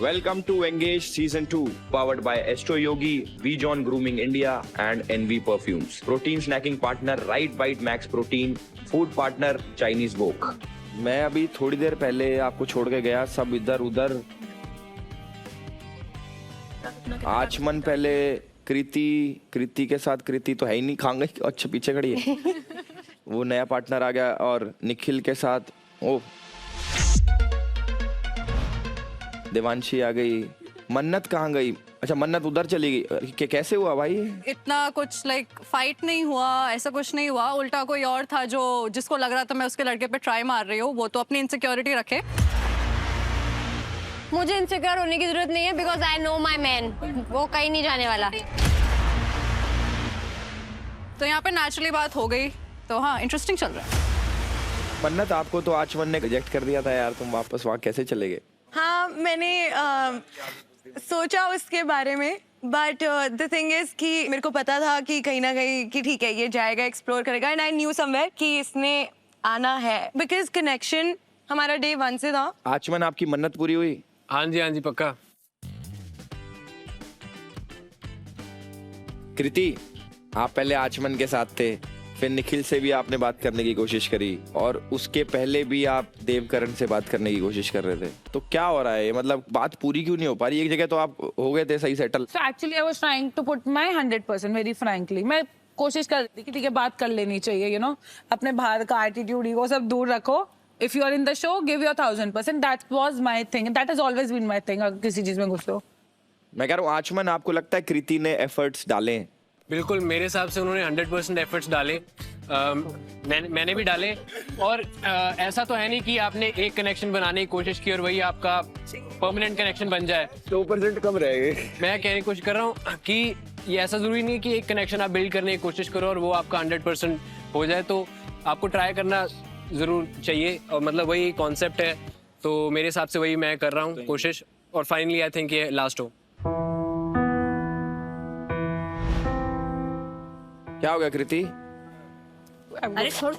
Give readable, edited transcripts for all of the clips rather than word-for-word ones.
Welcome to Engage Season 2, powered by Astro Yogi, VJohn Grooming India, and NV Perfumes. Protein snacking partner Right Bite Max Protein, food partner Chinese Wok. मैं अभी थोड़ी देर पहले आपको छोड़ के गया, सब इधर उधर। आचमन पहले कृति के साथ, कृति तो है ही नहीं, खांगे अच्छा पीछे खड़ी है। वो नया पार्टनर आ गया और निखिल के साथ ओ देवांशी आ गई। मन्नत कहाँ गई? अच्छा मन्नत उधर चली गई। कैसे हुआ भाई? इतना कुछ लाइक फाइट नहीं हुआ, ऐसा कुछ नहीं हुआ। उल्टा कोई और था जो जिसको लग रहा था मैं उसके लड़के पे ट्राई मार रही हूँ। वो तो अपनी इनसिक्योरिटी रखे। मुझे इनसिक्योर होने की जरूरत नहीं है because I know my man. वो कहीं नहीं जाने वाला। तो यहाँ पे नेचुरली बात हो गई। तो हाँ, इंटरेस्टिंग चल रहा है। मन्नत आपको तो आचमन ने रिजेक्ट कर दिया था यार, तुम वापस वहाँ कैसे चले गए? हाँ, मैंने सोचा उसके बारे में, बट द थिंग इज कि मेरे को पता था कि कहीं ना कहीं कि ठीक है ये जाएगा, एक्सप्लोर करेगा, एंड आई न्यू समवेयर कि इसने आना है बिकॉज कनेक्शन हमारा डे 1 से था। आचमन आपकी मन्नत पूरी हुई? हाँ जी पक्का। कृति, आप पहले आचमन के साथ थे, फिर निखिल से भी आपने बात करने की कोशिश करी और उसके पहले भी आप देवकरण से बात करने की कोशिश कर रहे थे। तो क्या हो रहा है? मतलब बात पूरी क्यों नहीं हो पा रही? एक जगह तो आप हो गए थे सही settle. So actually I was trying to put my 100% very frankly. मैं कोशिश कर रही थी कि ठीक है बात कर लेनी चाहिए, you know, अपने बाहर का एटीट्यूड ईगो सब दूर रखो। If you are in the show, give your 1000%. That was my thing. That has always been my thing. अगर किसी चीज में घुस लो। मैं कह रहा हूँ आचमन, आपको लगता है कृति ने एफर्ट्स डाले? बिल्कुल, मेरे हिसाब से उन्होंने 100% एफर्ट्स डाले। मैंने भी डाले। और ऐसा तो है नहीं कि आपने एक कनेक्शन बनाने की कोशिश की और वही आपका परमानेंट कनेक्शन बन जाए। 2% कम रहेगा। मैं कहने की कोशिश कर रहा हूँ कि ये ऐसा जरूरी नहीं कि एक कनेक्शन आप बिल्ड करने की कोशिश करो और वो आपका 100% हो जाए। तो आपको ट्राई करना जरूर चाहिए और मतलब वही कॉन्सेप्ट है। तो मेरे हिसाब से वही मैं कर रहा हूँ कोशिश, और फाइनली आई थिंक ये लास्ट हो। क्या हो गया कृति? अरे छोड़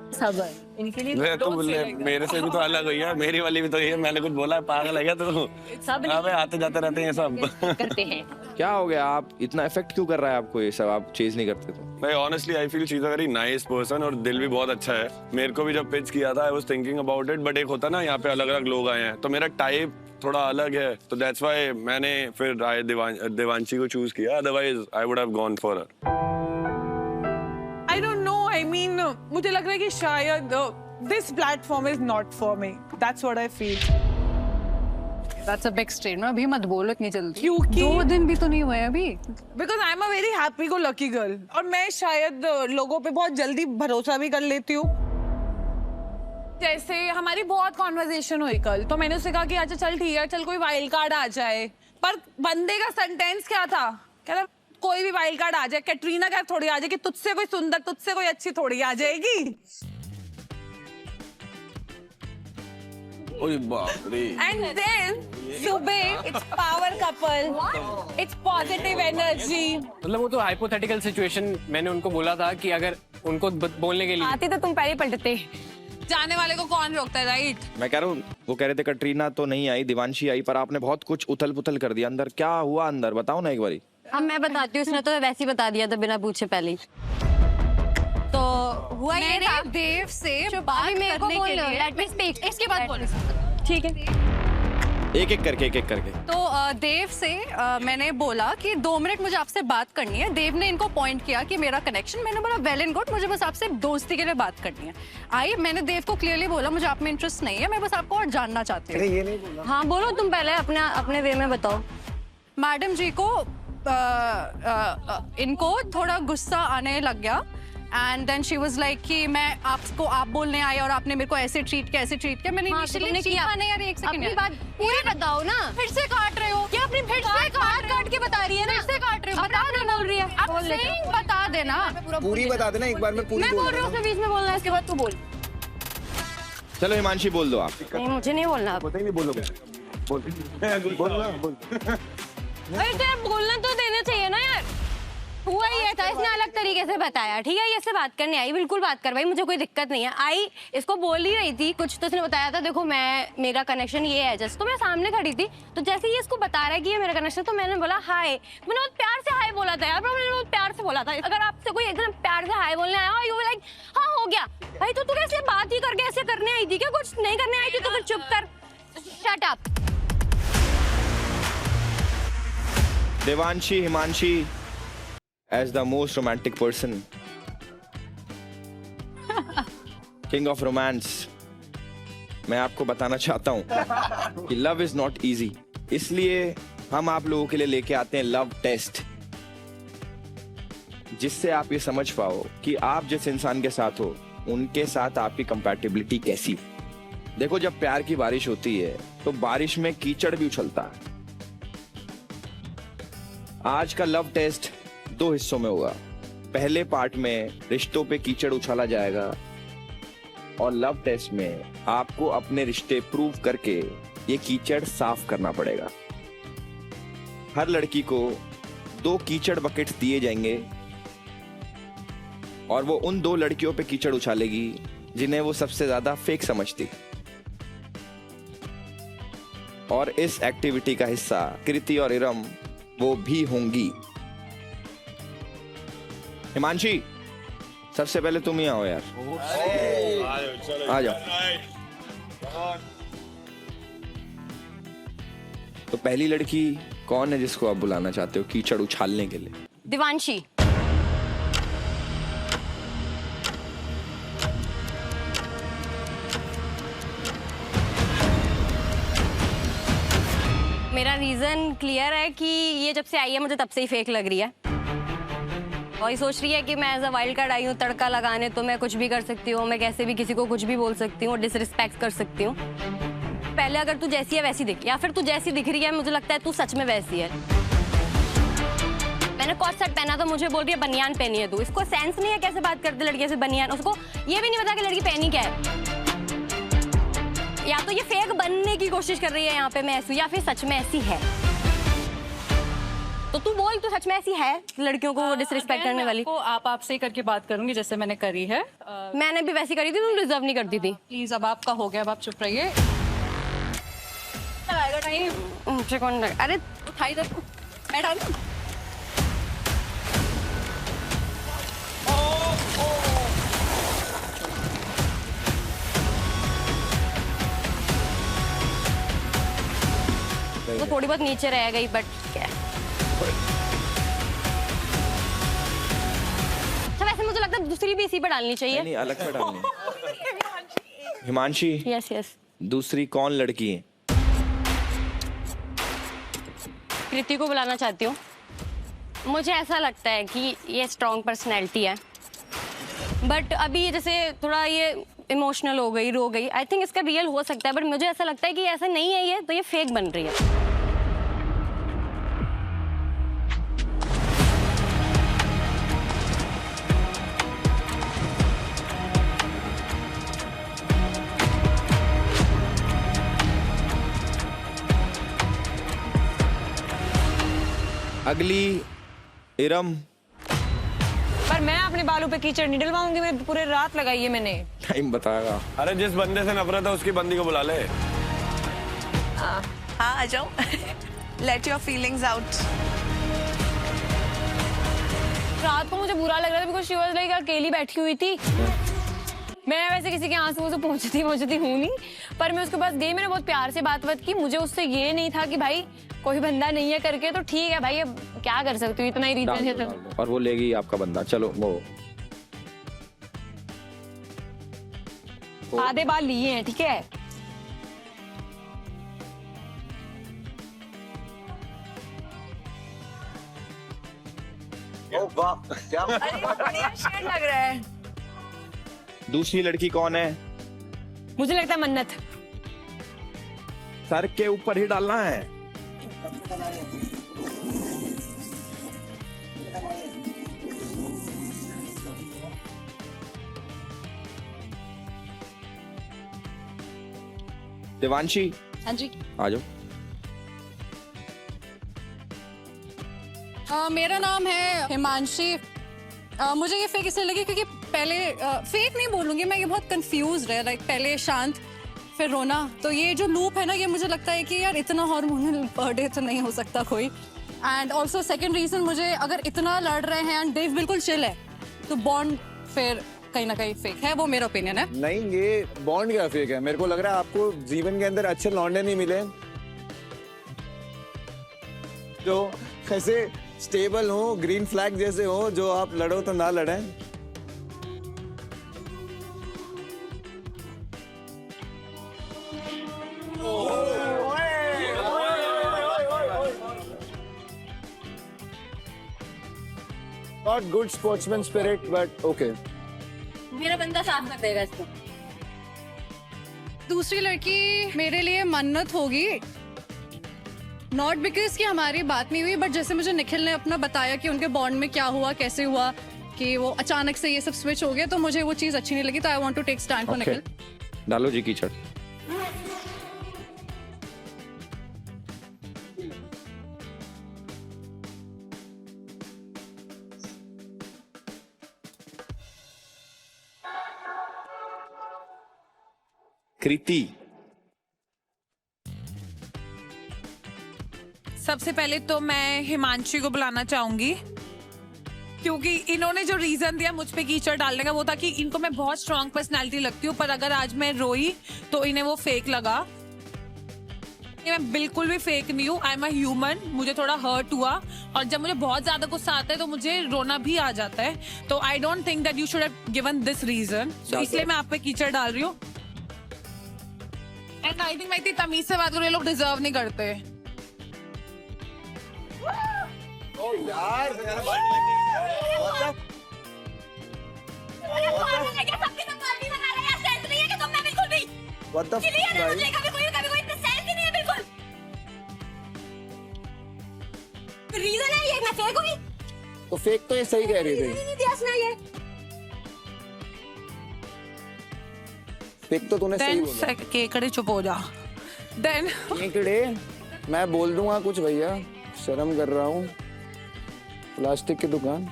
सबर इनके लिए मैं तो बोले मेरे से भी तो अलग हुई है, मेरी वाली भी तो ये मैंने कुछ बोला पागल है क्या तू? सब अबे आते जाते रहते हैं सब करते हैं। क्या हो गया? आप इतना इफेक्ट क्यों कर रहा है आपको ये सब? आप चेज नहीं करते तो? भाई honestly I feel she is a very nice person और दिल भी बहुत अच्छा है। मेरे को भी जब पिच किया था I was thinking about it, but एक होता ना यहाँ पे अलग अलग लोग आए हैं तो मेरा टाइप थोड़ा अलग है, तो दैट्स व्हाई मैंने फिर देवांशी को चूज किया, otherwise I would have gone for her. I don't know. I mean, मुझे लग रहा है कि शायद this platform is not for me. That's what I feel. That's a big statement. अभी मत बोलो इतनी जल्दी। क्योंकि 2 दिन भी तो नहीं हुए अभी। Because I'm a very happy go lucky girl. और मैं शायद लोगों पे बहुत जल्दी भरोसा भी कर लेती हूँ। जैसे हमारी बहुत कॉन्वर्सेशन हुई कल, तो मैंने उससे कहा कि अच्छा चल ठीक है, चल कोई वाइल्ड कार्ड आ जाए। पर बंदे का सेंटेंस क्या था? कहता कोई भी वाइल्ड कार्ड आ जाए, कैटरीना कैफ थोड़ी आ जाए कि तुझसे कोई सुंदर, तुझसे कोई अच्छी थोड़ी आ जाएगी। ओए बाप रे। And then सुबह it's power couple, it's positive energy. मतलब वो तो हाइपोथेटिकल सिचुएशन मैंने उनको बोला था कि अगर उनको बोलने के लिए आते तो तुम पहले पलटते। जाने वाले को कौन रोकता है, राइट? मैं कह रहा हूँ वो कह रहे थे कटरीना तो नहीं आई, देवांशी आई, पर आपने बहुत कुछ उथल पुथल कर दिया अंदर। क्या हुआ अंदर बताओ ना एक बारी। अब मैं बताती हूँ, उसने तो वैसे ही बता दिया था बिना पूछे पहले ही। तो हुआ ये था, मैंने देव से बात मेरे को करने बोल के लो, लिए let me speak। इसके बाद बोलो। ठीक है। एक एक करके। तो देव से मैंने बोला कि 2 मिनट मुझे आपसे बात करनी है। देव ने इनको पॉइंट किया कि मेरा कनेक्शन, मैंने बोला वेल एंड गुड, मुझे बस आपसे दोस्ती के लिए बात करनी है। मैंने देव को क्लियरली बोला मुझे आप में इंटरेस्ट नहीं है, मैं बस आपको और जानना चाहती हूँ। हाँ बोलो तुम पहले अपने वे में बताओ। मैडम जी को इनको थोड़ा गुस्सा आने लग गया and then she was like कि मैं आपको आप बोलने आई और आपने मेरे को ऐसे ट्रीट किया। मैंने इनिशियली चीखा नहीं यार, एक सेकंड अपनी बात पूरी बताओ ना। फिर से काट रहे हो क्या? अपनी फिर से काट के बता रही है ना, फिर से काट रहे हो। बता दो ना, बोल रही है आप सही बता देना, पूरी बता देना एक बार। मैं पूरी मैं बोल रही हूँ, उसके बीच में बोलना है, इसके बाद तू बोल। चलो हिमांशी बोल दो आप। नहीं मुझे नहीं बोलना। पता ही नहीं बोलोगे। बोल अरे तेरा बोलना तो देना चाहिए ना यार। हुआ ही था, इसने अलग तरीके से बताया, ठीक है। ये इससे बात करने आई, बिल्कुल बात कर भाई, मुझे कोई दिक्कत नहीं है। आई इसको बोल ही रही थी कुछ, तो इसने बताया था देखो मेरा कनेक्शन ये है जस्ट, तो मैं सामने खड़ी थी, तो जैसे ही इसको बता रहा है कि ये मेरा कनेक्शन, तो मैंने बोला हाय, मैंने बहुत प्यार से हाय बोला था यार, मैंने बहुत प्यार से बोला था। अगर आपसे कोई एकदम प्यार से हाय बोलने आया, यू लाइक हाँ हो गया भाई, तो तू कैसे बात ही करके ऐसे करने आई थी क्या? कुछ नहीं करने आई थी तो फिर चुप कर, shut up. Devanshi Himanshi, as the most romantic person, king of romance, मैं आपको बताना चाहता हूं कि love is not easy, इसलिए हम आप लोगों के लिए लेके आते हैं लव टेस्ट, जिससे आप ये समझ पाओ कि आप जिस इंसान के साथ हो उनके साथ आपकी कंपैटिबिलिटी कैसी। देखो, जब प्यार की बारिश होती है तो बारिश में कीचड़ भी उछलता है। आज का लव टेस्ट 2 हिस्सों में होगा। पहले पार्ट में रिश्तों पे कीचड़ उछाला जाएगा और लव टेस्ट में आपको अपने रिश्ते प्रूव करके ये कीचड़ साफ करना पड़ेगा। हर लड़की को 2 कीचड़ बकेट्स दिए जाएंगे और वो उन 2 लड़कियों पे कीचड़ उछालेगी जिन्हें वो सबसे ज्यादा फेक समझती। और इस एक्टिविटी का हिस्सा कृति और इरम वो भी होंगी। हिमांशी, सबसे पहले तुम ही आओ यार, आ जाओ। तो पहली लड़की कौन है जिसको आप बुलाना चाहते हो कीचड़ उछालने के लिए? दिवांशी। मेरा रीजन क्लियर है कि ये जब से आई है मुझे तब से ही फेक लग रही है, और ये सोच रही है कि मैं as a wild card I हूँ तड़का लगाने, तो मैं कुछ भी कर सकती हूँ, मैं कैसे भी किसी को कुछ भी बोल सकती हूँ, डिसरिस्पेक्ट कर सकती हूँ। पहले अगर तू जैसी है वैसी दिख, या फिर तू जैसी दिख रही है मुझे लगता है तू सच में वैसी है। मैंने कॉट सेट पहना तो मुझे बोल रही है बनियान पहनी है तू। इसको सेंस नहीं है कैसे बात करते लड़की से बनियान, उसको ये भी नहीं पता कि लड़की पहनी क्या है। या तो ये फेक बनने की कोशिश कर रही है यहाँ पे मैं ऐसी, या फिर सच में ऐसी है। तो तू बोल, तू सच में ऐसी है लड़कियों को डिसरिस्पेक्ट करने वाली? आप आपसे ही करके बात करूंगी जैसे मैंने करी है। मैंने भी वैसी करी थी, तुम डिजर्व नहीं करती थी। प्लीज अब आपका हो गया, अब आप चुप रहिए। लगाएगा टाइम। मुझे कौन लगा? अरे उठाई इधर, बैठा दो। तो थोड़ी बहुत नीचे रह गई, बट क्या है। अच्छा, वैसे मुझे लगता है दूसरी भी इसी पे डालनी चाहिए। नहीं, अलग से डालनी है। Himanshi, yes yes. दूसरी कौन लड़की है? कृति को बुलाना चाहती हूँ। मुझे ऐसा लगता है कि ये स्ट्रॉन्ग पर्सनैलिटी है, बट अभी जैसे थोड़ा ये इमोशनल हो गई, रो गई। आई थिंक इसका रियल हो सकता है, बट मुझे ऐसा लगता है कि ऐसा नहीं है ये, तो ये फेक बन रही है। अगली इरम। पर मैं अपने बालों पे कीचड़ नहीं डलवाऊंगी, मैं पूरे रात लगाई है मैंने। टाइम बताएगा। अरे जिस बंदे से नफरत है उसकी बंदी को बुला ले। हाँ आ जाओ। Let your feelings out. रात को मुझे बुरा लग रहा था बिकॉज़ शी वाज लाइक अकेली बैठी हुई थी। मैं वैसे किसी के आंसुओं से पहुंचती हूँ नहीं, पर मैं उसके पास गई, मैंने बहुत प्यार से बात की। मुझे उससे ये नहीं था कि भाई कोई बंदा नहीं है करके, तो ठीक है भाई, अब क्या कर सकती हूँ, इतना ही रीजन है। तो और वो लेगी आपका बंदा। चलो वो आधे बाल लिए हैं, ठीक है। वाह, क्या बढ़िया शेड लग रहा है। दूसरी लड़की कौन है? मुझे लगता है मन्नत। सर के ऊपर ही डालना है। देवांशी, हाँ जी। आ जाओ। मेरा नाम है हिमांशी। मुझे ये फेक इसलिए लगी क्योंकि पहले फेक नहीं बोलूँगी मैं, ये बहुत कंफ्यूज है। लाइक पहले शांत फिर रोना, तो ये जो लूप है ना, ये मुझे लगता है कि यार इतना हार्मोनल बर्थडे तो नहीं हो सकता कोई। एंड ऑल्सो सेकेंड रीजन, मुझे अगर इतना लड़ रहे हैं एंड देव बिल्कुल चिल है तो बॉन्ड फिर कहीं ना कहीं फेक है। वो मेरा ओपिनियन है। नहीं, ये बॉन्ड क्या फेक है? मेरे को लग रहा है आपको जीवन के अंदर अच्छे लौंडे नहीं मिले जो ऐसे स्टेबल हो, ग्रीन फ्लैग जैसे हो, जो आप लड़ो तो ना लड़े। Not good sportsman spirit, but okay. मेरा बंदा साफ कर देगा इसको। दूसरी लड़की मेरे लिए मन्नत होगी, नॉट बिकॉज कि हमारी बात नहीं हुई, बट जैसे मुझे निखिल ने अपना बताया कि उनके बॉन्ड में क्या हुआ, कैसे हुआ, कि वो अचानक से ये सब स्विच हो गया, तो मुझे वो चीज अच्छी नहीं लगी। तो I want to take stand for Nikhil. डालो जी कीचड़। कृति, सबसे पहले तो मैं हिमांशी को बुलाना चाहूंगी, क्योंकि इन्होंने जो रीजन दिया मुझ पे कीचड़ डालने का, वो था कि इनको मैं बहुत स्ट्रांग पर्सनालिटी लगती हूँ, पर अगर आज मैं रोई तो इन्हें वो फेक लगा। मैं बिल्कुल भी फेक नहीं हूँ, आई एम अ ह्यूमन। मुझे थोड़ा हर्ट हुआ, और जब मुझे बहुत ज्यादा गुस्सा आता है तो मुझे रोना भी आ जाता है। तो I don't think that you should have given this reason, so इसलिए मैं आप पे कीचड़ डाल रही हूँ। एंड आई थिंक मैं इतनी तमीज से बात करूँ, ये लोग डिजर्व नहीं करते। What the रीजन है ये, मैं फेक हुई। तो फेक तो ये सही कह रही थी। फेक तो तूने सही बोला। केकड़े चुप हो जा। देन केकड़े मैं बोल दूंगा कुछ भैया, शर्म कर रहा हूँ। प्लास्टिक की दुकान।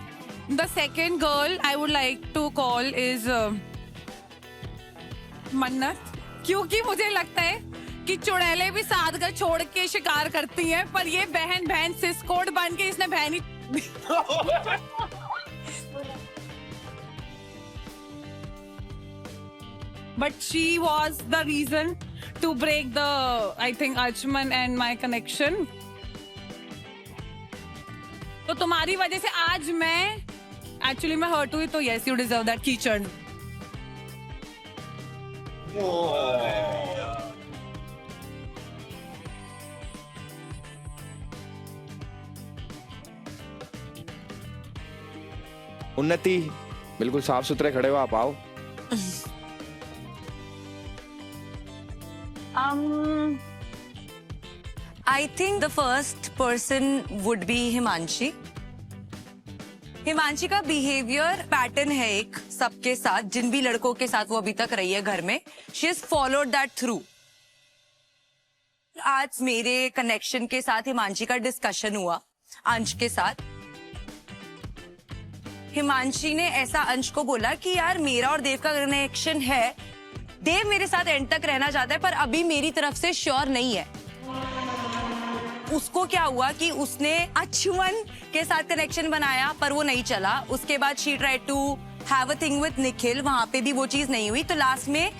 The second girl I would like to call is Mannat, क्योंकि मुझे लगता है कि चुड़ैले भी साथ घर छोड़ के शिकार करती हैं, पर ये बहन बहन सिस्कोड बन के इसने बहन ही but she was the reason to break the, I think, Archman and my connection. तो तुम्हारी वजह से आज मैं एक्चुअली मैं हर्ट हुई, तो yes, you deserve that कीचड़। उन्नति, बिल्कुल साफ सुथरे खड़े हो, आप आओ। I think the first person would be Himanshi. Himanshi का बिहेवियर पैटर्न है एक सबके साथ, जिन भी लड़कों के साथ वो अभी तक रही है घर में, she has followed that through. आज मेरे कनेक्शन के साथ हिमांशी का डिस्कशन हुआ अंश के साथ। हिमांशी ने ऐसा अंश को बोला कि यार मेरा और देव का कनेक्शन है, देव मेरे साथ एंड तक रहना चाहता है, पर अभी मेरी तरफ से श्योर नहीं है। उसको क्या हुआ कि उसने अचुवन के साथ कनेक्शन बनाया, पर वो नहीं चला। उसके बाद she tried to have a thing with Nikhil, वहां पे भी वो चीज नहीं हुई। तो लास्ट में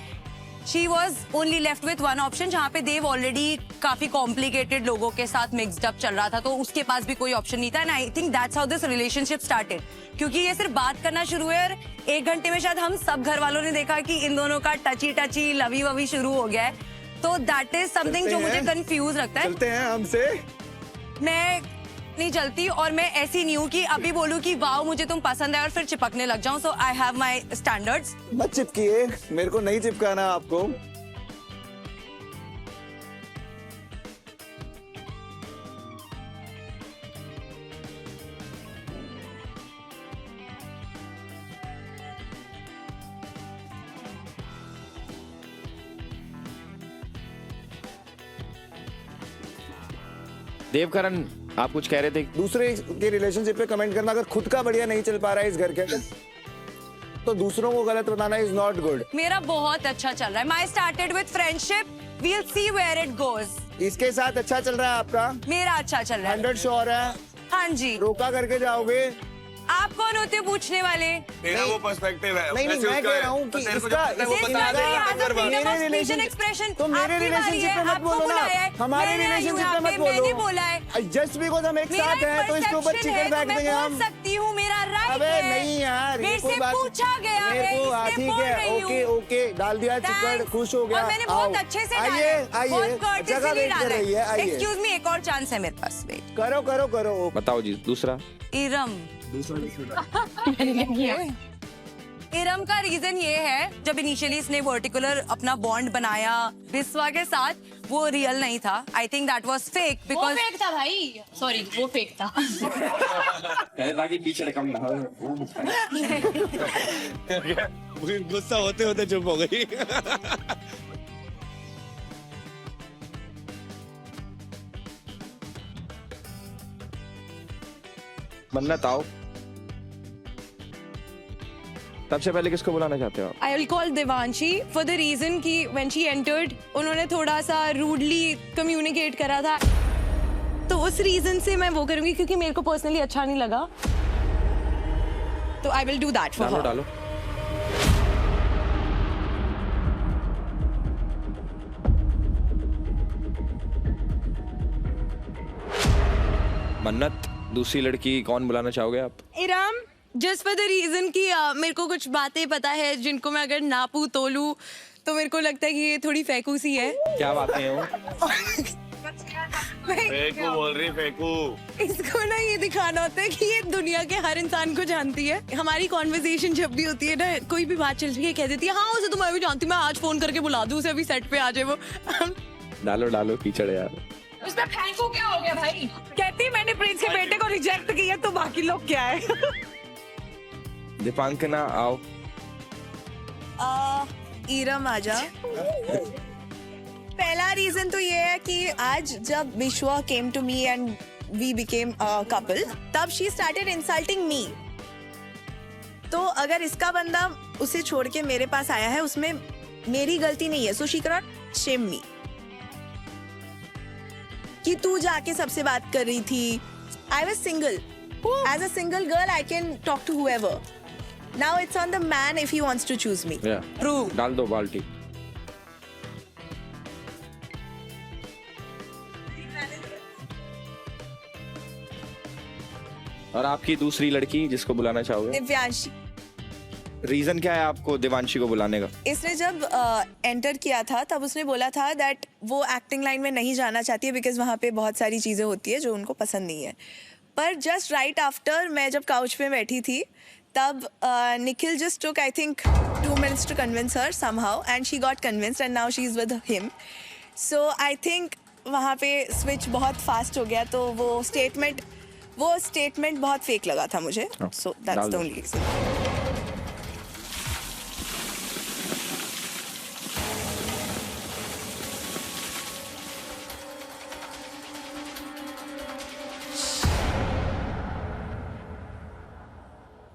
she was only left with one option, जहाँ पे देव ऑलरेडी काफी कॉम्प्लिकेटेड लोगों के साथ मिक्सड अप चल रहा था, तो उसके पास भी कोई ऑप्शन नहीं था। And I think that's how this relationship started, क्योंकि ये सिर्फ बात करना शुरू है और 1 घंटे में शायद हम सब घर वालों ने देखा कि इन दोनों का टची टची लवी ववी शुरू हो गया है। तो दैट इज समथिंग जो मुझे कंफ्यूज रखता है। चलते हैं हमसे। मैं नहीं चलती, और मैं ऐसी नहीं हूँ कि अभी बोलूँ कि वाओ मुझे तुम पसंद है और फिर चिपकने लग जाऊं। सो आई हैव माय स्टैंडर्ड्स। मत चिपकिए, मेरे को नहीं चिपकाना आपको। देवकरण, आप कुछ कह रहे थे? दूसरे के रिलेशनशिप पे कमेंट करना, अगर खुद का बढ़िया नहीं चल पा रहा है इस घर के अंदर, तो दूसरों को गलत बताना इज नॉट गुड। मेरा बहुत अच्छा चल रहा है। My started with friendship, we'll see where it goes. इसके साथ अच्छा चल रहा है आपका? मेरा अच्छा चल रहा है। 100 श्योर है? हाँ जी। रोका करके जाओगे? आप कौन होते हो पूछने वाले? तेरा वो पर्सपेक्टिव है। नहीं, मैं कह रहा हूँ कि इसका मेरे रिलेशनशिप तो मेरे रिलेशनशिप में मत बोलो ना, हमारे रिलेशनशिप में मत बोलो। जस्ट बिकॉज हम एक साथ हैं तो इसके ऊपर चिकन बैठ देंगे हम। सकती हूँ, मेरा राइट अबे है। नहीं यार, ये मेरे कोई से बात पूछा गया मेरे है, को। हाँ इसलिए ठीक बोल है, रही ओके हूँ। ओके, डाल दिया चिकन, Thanks। खुश हो गया। और मैंने बहुत अच्छे से डाला आइए है। आइए, बहुत courteously जगह वेट कर डाला रही है, आइए। एक्सक्यूज मी, एक और चांस है मेरे पास। वेट करो करो करो। बताओ जी दूसरा। इरम। इरम का रीजन ये है, जब इनिशियली इसने वर्टिकुलर अपना बॉन्ड बनाया बिस्वा के साथ, वो रियल नहीं था। I think that was fake वो बिकॉज फेक था भाई, सॉरी वो फेक था। गुस्सा होते होते चुप हो गई। मन्नत आओ। सबसे पहले किसको बुलाना चाहते हो आप? I will call Devanshi for the reason कि व्हेन शी एंटर्ड उन्होंने थोड़ा सा रूडली कम्युनिकेट करा था, तो उस रीजन से मैं वो करूंगी क्योंकि मेरे को पर्सनली अच्छा नहीं लगा, तो I will do that for डालो हर। डालो। मन्नत, दूसरी लड़की कौन बुलाना चाहोगे आप? Iram, just for the reason कि मेरे को कुछ बातें पता है जिनको मैं अगर नापू तोलू तो मेरे को लगता है कि ये थोड़ी फेकू सी है। क्या बातें हैं वो? फेकू बोल रही, फेकू। इसको ना ये दिखाना होता है कि ये दुनिया के हर इंसान को जानती है। हमारी कॉन्वर्सेशन जब भी होती है ना, कोई भी बात चल रही है, कह देती है हाँ उसे तो मैं भी जानती हूँ, मैं आज फोन करके बुला दूँ उसे, अभी सेट पे आ जाए वो। डालो डालो कीचड़ यार। उसमें फेंको क्या हो गया भाई? कहती मैंने प्रिंस के बेटे को रिजेक्ट किया तो बाकी लोग क्या है? दीपांकना आओ। इरम आजा। पहला रीजन तो ये है कि आज जब Vishwa came to me and we became a couple, तब शी स्टार्टेड इंसल्टिंग मी। तो अगर इसका बंदा उसे छोड़ के मेरे पास आया है, उसमें मेरी गलती नहीं है, so she can not shame me कि तू जाके सबसे बात कर रही थी। I was single, as a single girl I can talk to whoever. Now it's on the man if he wants to choose me. True. डाल दो बाल्टी। और आपकी दूसरी लड़की जिसको बुलाना चाहोगे? दिव्यांशी। रीजन क्या है आपको देवांशी को बुलाने का? इसने जब एंटर किया था तब उसने बोला था दैट वो एक्टिंग लाइन में नहीं जाना चाहती है बिकॉज वहाँ पे बहुत सारी चीज़ें होती है जो उनको पसंद नहीं है। पर जस्ट राइट आफ्टर मैं जब काउच पे बैठी थी तब Nikhil just took I think 2 minutes to convince her somehow and she got convinced and now she is with him. So I think वहाँ पे स्विच बहुत फास्ट हो गया, तो वो स्टेटमेंट बहुत फेक लगा था मुझे। So that's the only reason.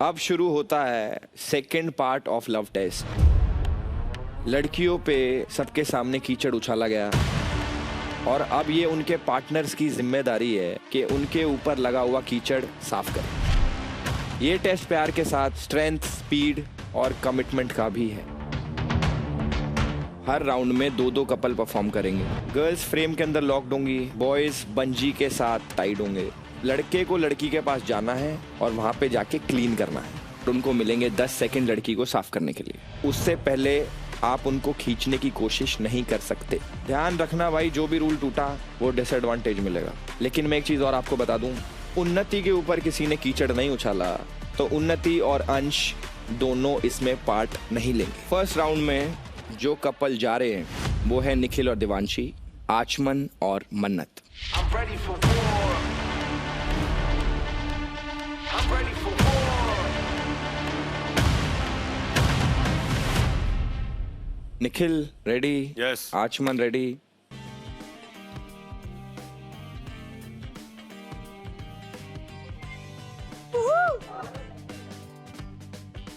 अब शुरू होता है second part of love test. लड़कियों पे सबके सामने कीचड़ उछाला गया और अब ये उनके पार्टनर्स की जिम्मेदारी है कि उनके ऊपर लगा हुआ कीचड़ साफ करें। ये टेस्ट प्यार के साथ स्ट्रेंथ, स्पीड और कमिटमेंट का भी है। हर राउंड में 2-2 कपल परफॉर्म करेंगे। गर्ल्स फ्रेम के अंदर लॉक्ड होंगी, बॉयज बंजी के साथ टाइड होंगे। लड़के को लड़की के पास जाना है और वहां पे जाके क्लीन करना है। तो उनको मिलेंगे 10 सेकंड लड़की को साफ करने के लिए। उससे पहले आप उनको खींचने की कोशिश नहीं कर सकते। ध्यान रखना भाई, जो भी रूल टूटा वो डिसएडवांटेज मिलेगा। लेकिन मैं एक चीज और आपको बता दूं, उन्नति के ऊपर किसी ने कीचड़ नहीं उछाला तो उन्नति और अंश दोनों इसमें पार्ट नहीं लेंगे। फर्स्ट राउंड में जो कपल जा रहे हैं वो है निखिल और देवांशी, आचमन और मन्नत। निखिल रेडी? Yes. आचमन रेडी?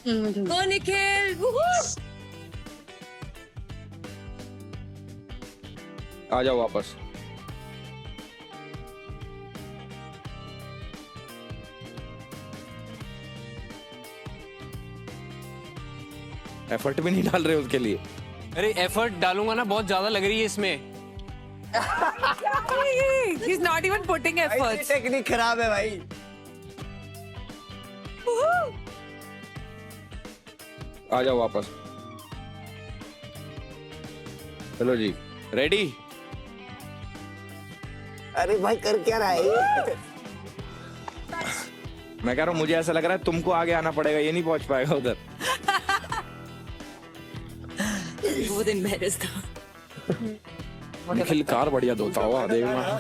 गो निखिल, वूहू। आ जाओ वापस। एफर्ट भी नहीं डाल रहे उसके लिए। अरे एफर्ट डालूंगा ना, बहुत ज्यादा लग रही है इसमें। He's not even putting efforts. Technique खराब है भाई। आ जाओ वापस। चलो जी, रेडी? अरे भाई कर क्या रहा है? मैं कह रहा हूँ मुझे ऐसा लग रहा है तुमको आगे आना पड़ेगा, ये नहीं पहुंच पाएगा उधर। बहुत embarrassed था। निखिल कार बढ़िया धोता हुआ देखना।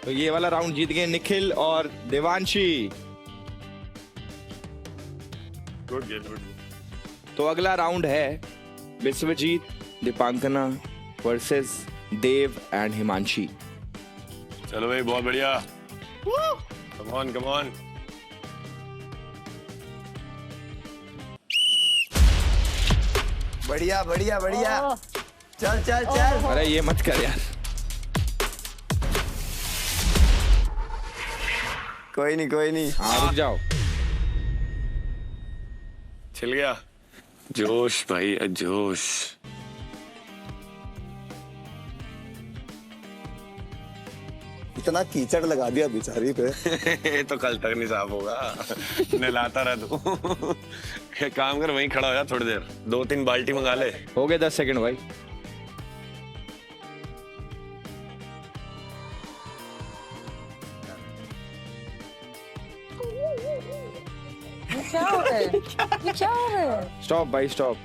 तो ये वाला राउंड जीत गए निखिल और देवांशी। Good game, good. तो अगला राउंड है विश्वजीत, दीपांकना वर्सेस देव एंड हिमांशी। चलो भाई, बहुत बढ़िया। Come on, come on. बढ़िया बढ़िया बढ़िया। चल चल चल। अरे ये मत कर यार। कोई नहीं कोई नहीं। हाँ रुक जाओ। छिल गया जोश भाई, जोश। इतना कीचड़ लगा दिया बेचारी पे। ये तो कल तक नहीं साफ होगा। नहलाता रह तू। एक काम कर, वहीं खड़ा हो जा थोड़ी देर, 2-3 बाल्टी मंगा ले। हो गए 10 सेकंड भाई। क्या हो रहा है? ये क्या हो रहा है? स्टॉप भाई stop.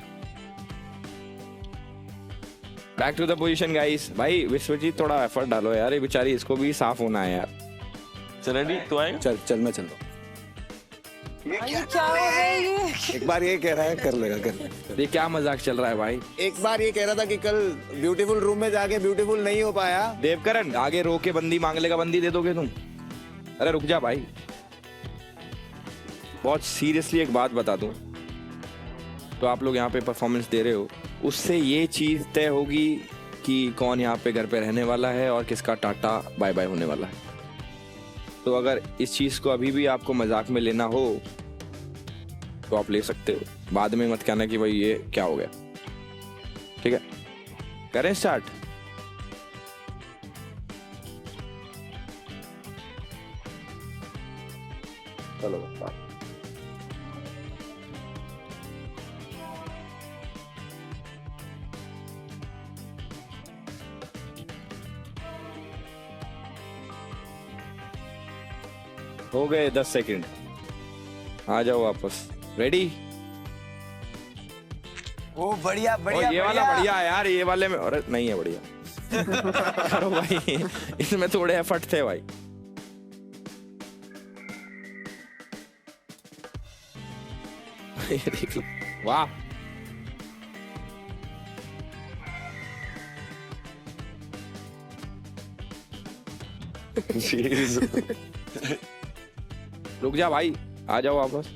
Back to the position guys. भाई विश्वजीत थोड़ा एफर्ट डालो यार, ये बेचारी, इसको भी साफ होना है यार। चल रेडी, तू आएगा? चल चल मैं चल रहा हूँ। ये क्या हो रहा है ये? एक बार ये कह रहा है कर लेगा कर लेगा। ये क्या मजाक चल रहा है भाई? एक बार ये कह रहा था कि कल ब्यूटीफुल रूम में जाके ब्यूटीफुल नहीं हो पाया। देवकरण आगे रो के बंदी मांग लेगा, बंदी दे दोगे तुम? अरे रुक जा भाई। बहुत सीरियसली एक बात बता दूं, तो आप लोग यहाँ पे परफॉर्मेंस दे रहे हो, उससे ये चीज तय होगी कि कौन यहाँ पे घर पे रहने वाला है और किसका टाटा बाय बाय होने वाला है। तो अगर इस चीज को अभी भी आपको मजाक में लेना हो तो आप ले सकते हो, बाद में मत कहना कि भाई ये क्या हो गया। ठीक है, करें स्टार्ट? चलो हो गए 10 सेकंड। आ जाओ वापस। रेडी? ओ बढ़िया बढ़िया। ये वाला बढ़िया है यार, ये वाले में। अरे नहीं है बढ़िया। करो भाई, इसमें थोड़े एफर्ट थे भाई। ये देख लो, वाह। रुक जा भाई, आ जाओ वापस।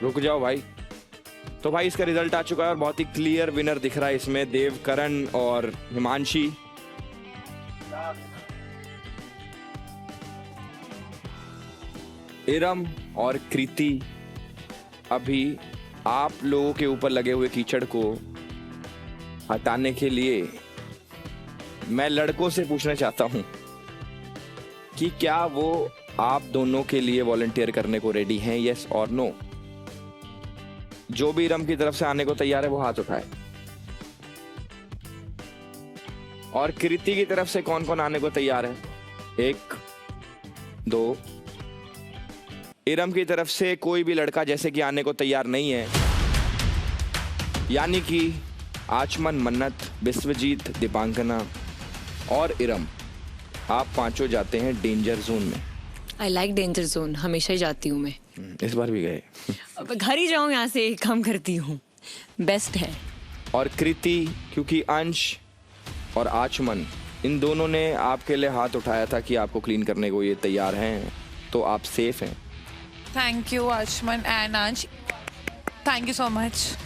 रुक जाओ भाई। तो भाई इसका रिजल्ट आ चुका है और बहुत ही क्लियर विनर दिख रहा है इसमें, देवकरण और हिमांशी। इरम और कृति, अभी आप लोगों के ऊपर लगे हुए कीचड़ को हटाने के लिए मैं लड़कों से पूछना चाहता हूं कि क्या वो आप दोनों के लिए वॉलंटियर करने को रेडी हैं, यस और नो? जो भी इरम की तरफ से आने को तैयार है वो हाथ उठाए। और कृति की तरफ से कौन कौन आने को तैयार है? 1 2। इरम की तरफ से कोई भी लड़का जैसे कि आने को तैयार नहीं है, यानी कि आचमन, मन्नत, विश्वजीत, दीपांकना और इरम, आप पांचों जाते हैं डेंजर जोन में। आई लाइक डेंजर जोन, हमेशा ही जाती हूँ मैं। इस बार भी गए। अब घर ही जाऊँ, यहाँ से काम करती हूँ, बेस्ट है। और कृति, क्योंकि अंश और आचमन इन दोनों ने आपके लिए हाथ उठाया था कि आपको क्लीन करने को ये तैयार हैं, तो आप सेफ हैं। थैंक यू आचमन एंड अंश, thank you so much.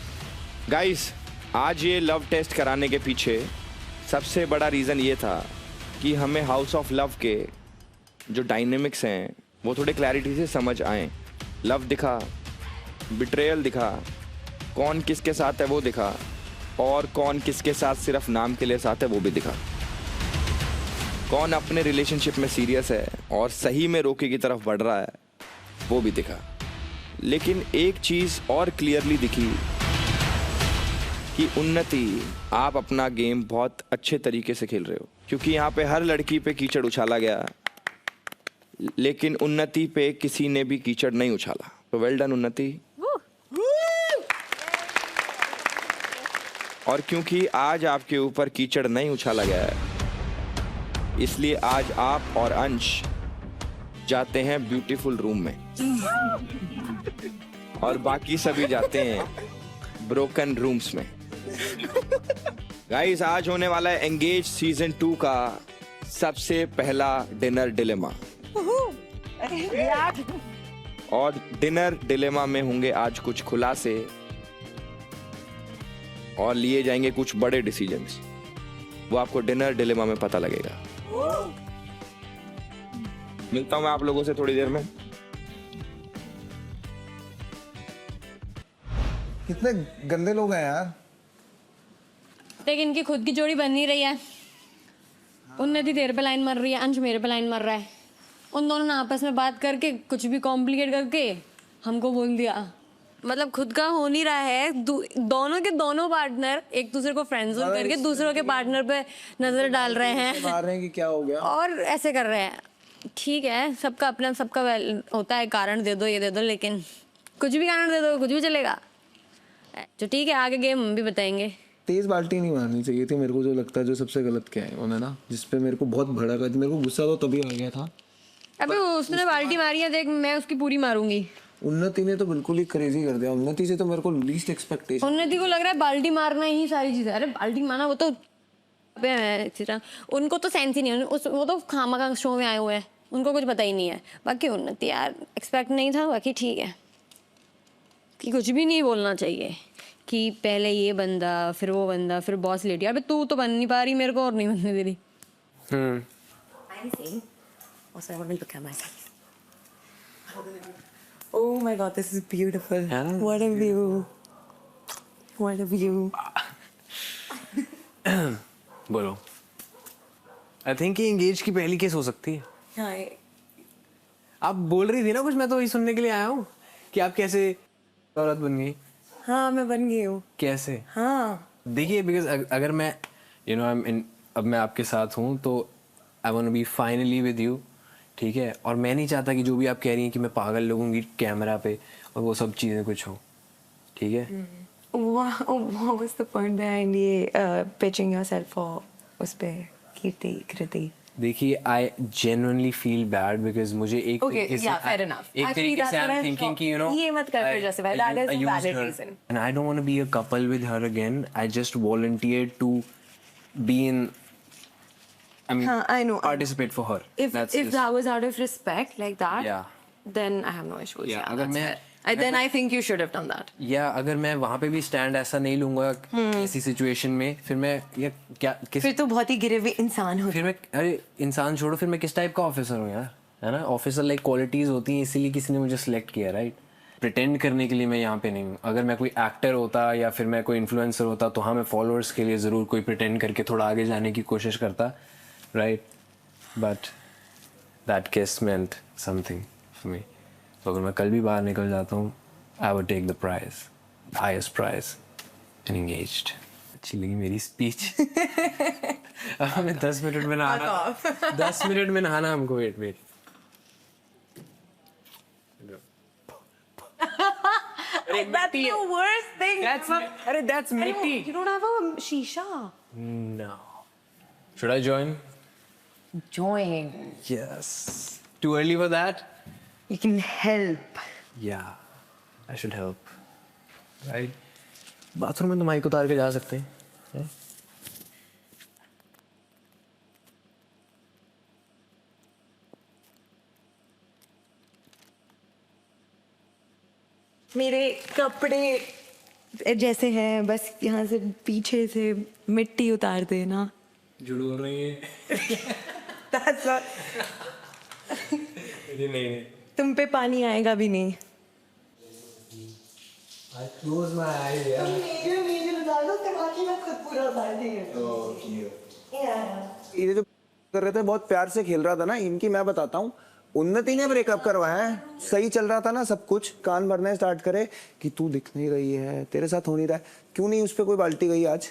Guys, आज ये लव टेस्ट कराने के पीछे सबसे बड़ा रीज़न ये था कि हमें हाउस ऑफ लव के जो डायनेमिक्स हैं वो थोड़े क्लैरिटी से समझ आए। लव दिखा, बिट्रेयल दिखा, कौन किसके साथ है वो दिखा, और कौन किसके साथ सिर्फ नाम के लिए साथ है वो भी दिखा। कौन अपने रिलेशनशिप में सीरियस है और सही में रोके की तरफ बढ़ रहा है वो भी दिखा। लेकिन एक चीज़ और क्लियरली दिखी कि उन्नति, आप अपना गेम बहुत अच्छे तरीके से खेल रहे हो, क्योंकि यहाँ पे हर लड़की पे कीचड़ उछाला गया, लेकिन उन्नति पे किसी ने भी कीचड़ नहीं उछाला। तो वेल डन उन्नति। और क्योंकि आज आपके ऊपर कीचड़ नहीं उछाला गया है, इसलिए आज आप और अंश जाते हैं ब्यूटीफुल रूम में और बाकी सभी जाते हैं ब्रोकन रूम्स में। गाइस, आज होने वाला है एंगेज सीजन 2 का सबसे पहला डिनर डिलेमा। और डिनर डिलेमा में होंगे आज कुछ खुलासे और लिए जाएंगे कुछ बड़े डिसीजंस। वो आपको डिनर डिलेमा में पता लगेगा। मिलता हूं मैं आप लोगों से थोड़ी देर में। कितने गंदे लोग हैं यार। देख, इनकी खुद की जोड़ी बन नहीं रही है। उन्नति तेरे पे लाइन मार रही है, अंश मेरे पे लाइन मार रहा है। उन दोनों ने आपस में बात करके कुछ भी कॉम्प्लिकेट करके हमको बोल दिया। मतलब खुद का हो नहीं रहा है। दोनों के दोनों पार्टनर एक दूसरे को फ्रेंड जोन करके दूसरों के पार्टनर पे नजर डाल रहे हैं, मार रहे हैं कि क्या हो गया, और ऐसे कर रहे हैं। ठीक है, सबका अपना सबका होता है, कारण दे दो, ये दे दो, लेकिन कुछ भी कारण दे दो कुछ भी चलेगा। जो ठीक है, आगे गेम हम भी बताएंगे। तेज बाल्टी नहीं मारनी चाहिए थी। मेरे को जो लगता है जो सबसे गलत क्या है उन्होंने ना, जिसपे मेरे को बहुत भड़क है, मेरे को गुस्सा तो तभी आ गया था। अबे उसने बाल्टी मारी है, देख मैं उसकी पूरी मारूंगी। उन्नति ने तो बिल्कुल ही क्रेजी कर दिया। उन्नति से तो मेरे को लीस्ट एक्सपेक्टेशन। उन्नति को लग रहा है बाल्टी मारना ही सारी चीजें। अरे बाल्टी मारना वो तो उनको तो सेंस ही नहीं है। वो तो खामखा शो में आए हुए हैं, उनको कुछ पता ही नहीं है। बाकी उन्नति यार एक्सपेक्ट नहीं था। बाकी ठीक है कि कुछ भी नहीं बोलना चाहिए कि पहले ये बंदा फिर वो बंदा फिर बॉस लेडी। अबे तू तो बन नहीं पा रही मेरे को और नहीं बनने दे रही। Oh my God, this is beautiful. What a view. What a view. बोलो। आई थिंक एंगेज की पहली केस हो सकती है। हाँ, आप बोल रही थी ना कुछ, मैं तो वही सुनने के लिए आया हूँ कि आप कैसे औरत बन गई। हाँ मैं बन गई हूँ। कैसे? हाँ देखिए, बिकॉज अगर मैं अब मैं आपके साथ हूँ तो I want to be finally with you, ठीक है। और मैं नहीं चाहता कि जो भी आप कह रही हैं कि मैं पागल लगूंगी कैमरा पे और वो सब चीज़ें कुछ हो, ठीक है। What was the point behind ये pitching yourself for उस पे कृति? देखिए, I genuinely feel bad because मुझे एक Okay, तरीके से yeah, fair enough. एक Actually, तरीके से that's what I I am thinking thought. कि यू नो ये मत कर फिर justify. That is a valid reason. and I don't want to be a couple with her again. I just volunteered to be in, I mean, हाँ, I know. participate for her. If that was out of respect like that, Yeah. then I have no issues. Yeah, Yeah, अगर that's मैं- fair. Then I think you should have done that. या अगर मैं वहाँ पे भी stand ऐसा नहीं लूंगा किसी सिचुएशन में, फिर मैं या क्या फिर तो बहुत ही गिरे हुए इंसान हो। फिर मैं, अरे इंसान छोड़ो, फिर मैं किस टाइप का ऑफिसर हूँ यार, है ना। ऑफिसर लाइक क्वालिटीज होती हैं, इसीलिए किसी ने मुझे सिलेक्ट किया, राइट। प्रिटेंड करने के लिए मैं यहाँ पे नहीं हूँ। अगर मैं कोई एक्टर होता या फिर मैं कोई इन्फ्लुएंसर होता तो हाँ, मैं फॉलोअर्स के लिए ज़रूर कोई प्रिटेंड करके थोड़ा आगे जाने की कोशिश करता, right. But that case meant something for me. तो अगर मैं कल भी बाहर निकल जाता हूँ, I would take the prize, highest prize, and engaged. अच्छी लगी मेरी स्पीच। अब हमें 10 मिनट में नहाना, 10 मिनट में नहाना हमको। Wait That's the worst thing. That's मिट्टी. You don't have a shisha. No. Should I join? Join. Yes. Too early for that? You can help. Yeah. I should help. Right? Bathroom में तो mic उतार के जा सकते हैं. मेरे कपड़े जैसे हैं, बस यहाँ से पीछे से मिट्टी उतार देना. झूठ बोल रही है. That's not. नहीं. तुम पे पानी आएगा भी नहीं. I close my eyes. ये जो कर रहे थे बहुत प्यार से खेल रहा था ना, इनकी मैं बताता हूँ. उन्नति ने ब्रेकअप करवाया है. सही चल रहा था ना सब कुछ, कान भरने स्टार्ट करे कि तू दिख नहीं रही है, तेरे साथ हो नहीं रहा है. क्यों नहीं उस पर कोई बाल्टी गई आज?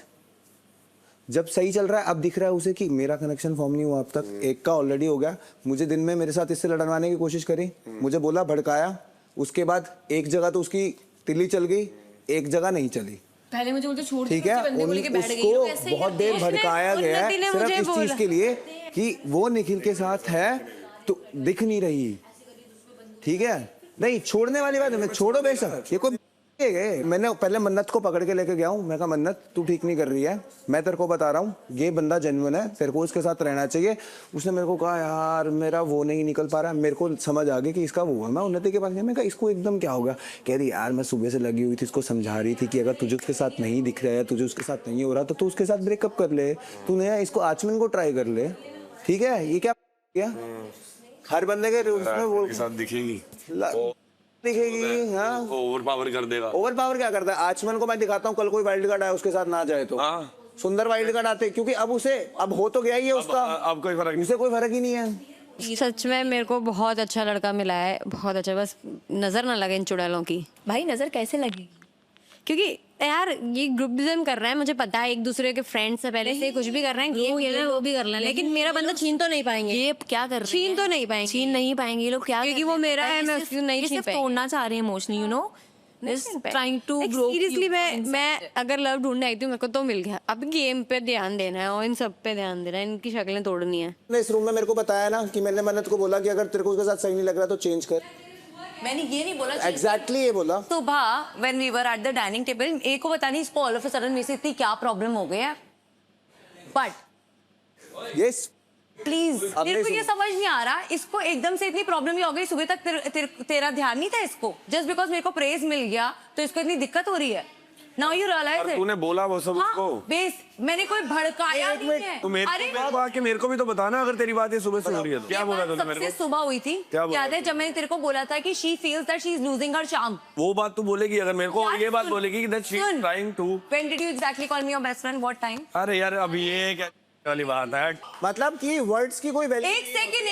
जब सही चल रहा है अब दिख रहा है उसे कि मेरा कनेक्शन फॉर्म नहीं हुआ अब तक. एक का ऑलरेडी हो गया. मुझे दिन में मेरे साथ इससे लड़वाने की कोशिश करी, मुझे बोला, भड़काया. उसके बाद एक जगह तो उसकी तिल्ली चल गई, एक जगह नहीं चली. पहले मुझे बोलते छोड़, ठीक है, उसको बहुत देर भड़काया गया है सिर्फ इस चीज के लिए कि वो निखिल के साथ है तो दिख नहीं रही. ठीक है, नहीं छोड़ने वाली बात है, मैं छोड़ो बेशक. ये कोई गए. मैंने पहले मन्नत को पकड़ के लेके गया हूँ. मैं कहा मन्नत तू ठीक नहीं कर रही है, मैं तेरे को बता रहा हूँ ये बंदा जेन्युइन है, तेरे को उसके साथ रहना चाहिए. उसने मेरे को कहा यार मेरा वो नहीं निकल पा रहा है. मेरे को समझ आ गई कि इसका वो है. मैं उन्नति के पास गया, मैं कहा इसको एकदम क्या होगा. कह रही यार मैं सुबह से लगी हुई थी, इसको समझा रही थी कि अगर तुझे उसके साथ नहीं दिख रहा है, तुझे उसके साथ नहीं हो रहा तो तू उसके साथ ब्रेकअप कर ले. तूने इसको आचमन को ट्राई कर ले. ठीक है, ये क्या हर बंदे के उसमें वो साथ दिखेगी दिखेगी. हाँ, ओवर पावर कर देगा. ओवर पावर क्या करता है? आचमन को मैं दिखाता हूँ, कल कोई वाइल्ड कार्ड आए उसके साथ ना जाए तो. हाँ. सुंदर वाइल्ड कार्ड आते क्योंकि अब उसे अब हो तो गया ही है उसका. अब कोई फर्क नहीं. उसे कोई फर्क ही नहीं है. सच में मेरे को बहुत अच्छा लड़का मिला है, बहुत अच्छा. बस नजर ना लगे इन चुड़ैलों की. भाई नजर कैसे लगेगी? क्योंकि यार ये ग्रुपिज्म कर रहा है, मुझे पता है एक दूसरे के फ्रेंड्स से पहले से कुछ भी कर रहे हैं, गेम खेल रहे हैं, वो भी कर रहे हैं, लेकिन मेरा बंदा छीन तो नहीं पाएंगे. ये क्या कर रहे छीन हैं? तो नहीं पाएंगे, छीन नहीं पाएंगे ये लोग. क्या क्योंकि वो मेरा है, मैं उसको नहीं छीन पाएंगे. तोड़ना चाह रहे हैं emotionally, you know, trying to seriously. मैं अगर लव ढूंढने आई थी मेरे को तो मिल गया. अब गेम पे ध्यान देना है और इन सब पे ध्यान देना है, इनकी शक्लें तोड़नी है. इस रूम में मेरे को बताया ना कि मैंने मन्नत को बोला कि अगर तेरे को उसके साथ सही नहीं लग रहा तो चेंज कर. मैंने ये नहीं बोला. एग्जैक्टली ये बोला. सुबह when we were at the dining table, एक को पता नहीं इसको ऑल ऑफ अ सडन में से इतनी क्या प्रॉब्लम हो गई है. बट यस प्लीज मेरे को ये समझ नहीं आ रहा, इसको एकदम से इतनी प्रॉब्लम ही हो गई. सुबह तक तेरा ध्यान नहीं था इसको. जस्ट बिकॉज मेरे को प्रेज मिल गया तो इसको इतनी दिक्कत हो रही है. नाउ यू रियलाइज तूने बोला वो सब उसको. बेस मैंने कोई भड़काया नहीं है. तो मेरे को आके मेरे को भी तो बताना अगर तेरी बात ये सुबह से हो रही है तो. क्या बोला तूने मेरे को? सुबह हुई थी. क्या बोला? याद है जब मैंने तेरे को बोला था कि she feels that she is losing her charm. वो बात तू बोलेगी अगर मेरे को ये बात बोलेगी कि that she is trying to. When did you exactly call me your best friend? What time? अरे यार अब ये क्या वाली बात है. मतलब कि वर्ड्स की कोई वैल्यू. एक second